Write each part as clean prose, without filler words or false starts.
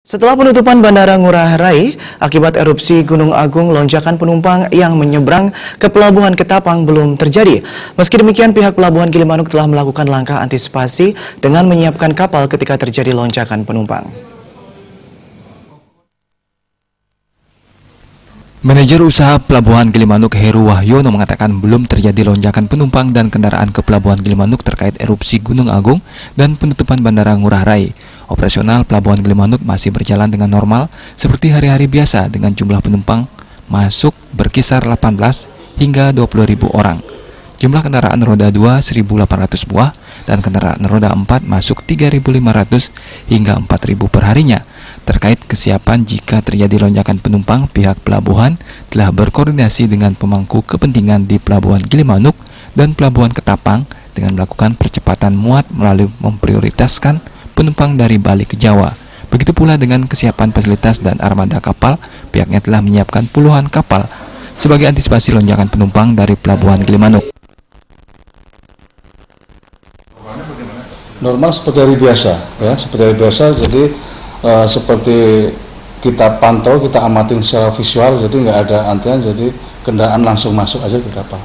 Setelah penutupan Bandara Ngurah Rai akibat erupsi Gunung Agung, lonjakan penumpang yang menyeberang ke Pelabuhan Ketapang belum terjadi. Meski demikian, pihak Pelabuhan Gilimanuk telah melakukan langkah antisipasi dengan menyiapkan kapal ketika terjadi lonjakan penumpang. Manajer Usaha Pelabuhan Gilimanuk Heru Wahyono mengatakan belum terjadi lonjakan penumpang dan kendaraan ke Pelabuhan Gilimanuk terkait erupsi Gunung Agung dan penutupan Bandara Ngurah Rai. Operasional Pelabuhan Gilimanuk masih berjalan dengan normal seperti hari-hari biasa dengan jumlah penumpang masuk berkisar 18 hingga 20.000 orang. Jumlah kendaraan roda 2 1.800 buah dan kendaraan roda 4 masuk 3.500 hingga 4.000 perharinya. Terkait kesiapan jika terjadi lonjakan penumpang, pihak pelabuhan telah berkoordinasi dengan pemangku kepentingan di Pelabuhan Gilimanuk dan Pelabuhan Ketapang dengan melakukan percepatan muat melalui memprioritaskan penumpang dari Bali ke Jawa. Begitu pula dengan kesiapan fasilitas dan armada kapal, pihaknya telah menyiapkan puluhan kapal sebagai antisipasi lonjakan penumpang dari Pelabuhan Gilimanuk. Normal seperti hari biasa, ya, seperti hari biasa. Jadi seperti kita pantau, kita amatin secara visual, jadi nggak ada antrian, jadi kendaraan langsung masuk aja ke kapal.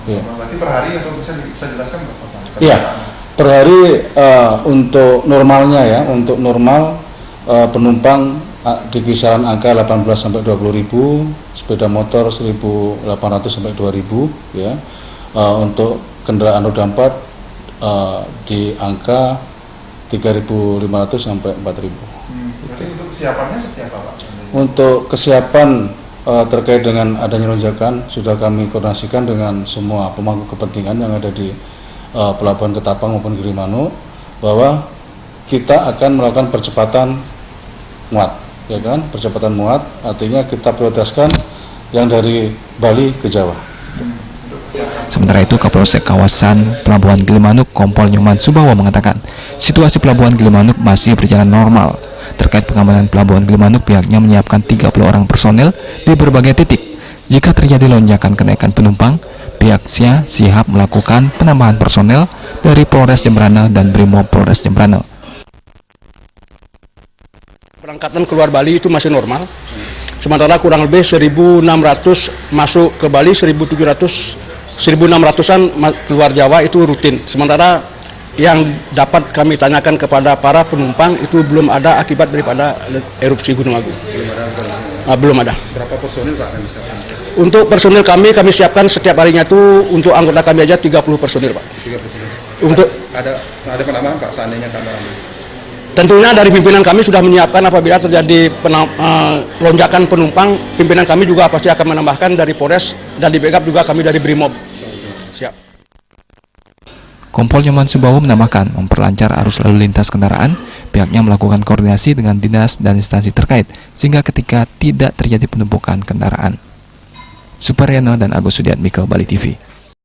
Ya. Berarti per hari atau bisa jelaskan berapa? Iya, per hari untuk normalnya ya, untuk normal penumpang di kisaran angka 18 sampai 20.000, sepeda motor 1.800 sampai 2.000, ya. Untuk kendaraan roda 4 di angka 3.500 sampai 4.000. Berarti untuk kesiapannya seperti apa, Pak? Untuk kesiapan terkait dengan adanya lonjakan sudah kami koordinasikan dengan semua pemangku kepentingan yang ada di Pelabuhan Ketapang maupun Gilimanuk bahwa kita akan melakukan percepatan muat, ya kan? Percepatan muat artinya kita prioritaskan yang dari Bali ke Jawa. Sementara itu, Kapolsek kawasan Pelabuhan Gilimanuk Kompol Nyoman Subawa mengatakan situasi Pelabuhan Gilimanuk masih berjalan normal. Terkait pengamanan Pelabuhan Gilimanuk, pihaknya menyiapkan 30 orang personel di berbagai titik. Jika terjadi lonjakan kenaikan penumpang, pihaknya siap melakukan penambahan personel dari Polres Jembrana dan Brimob Polres Jembrana. Perangkatan keluar Bali itu masih normal. Sementara kurang lebih 1.600 masuk ke Bali, 1.600-an keluar Jawa itu rutin. Sementara yang dapat kami tanyakan kepada para penumpang itu belum ada akibat daripada erupsi Gunung Agung. Belum ada. Berapa personil, Pak, yang disiapkan? Untuk personil kami siapkan setiap harinya itu untuk anggota kami aja 30 personil, Pak. 3 personil. Untuk ada penambahan, Pak, seandainya tambahan? tentunya dari pimpinan kami sudah menyiapkan apabila terjadi lonjakan penumpang, pimpinan kami juga pasti akan menambahkan dari Polres dan di backup juga kami dari Brimob. Siap. Kompol Nyoman Subawa menambahkan memperlancar arus lalu lintas kendaraan, pihaknya melakukan koordinasi dengan dinas dan instansi terkait sehingga ketika tidak terjadi penumpukan kendaraan. Suparyana dan Agus Sudiatmiko, Bali TV.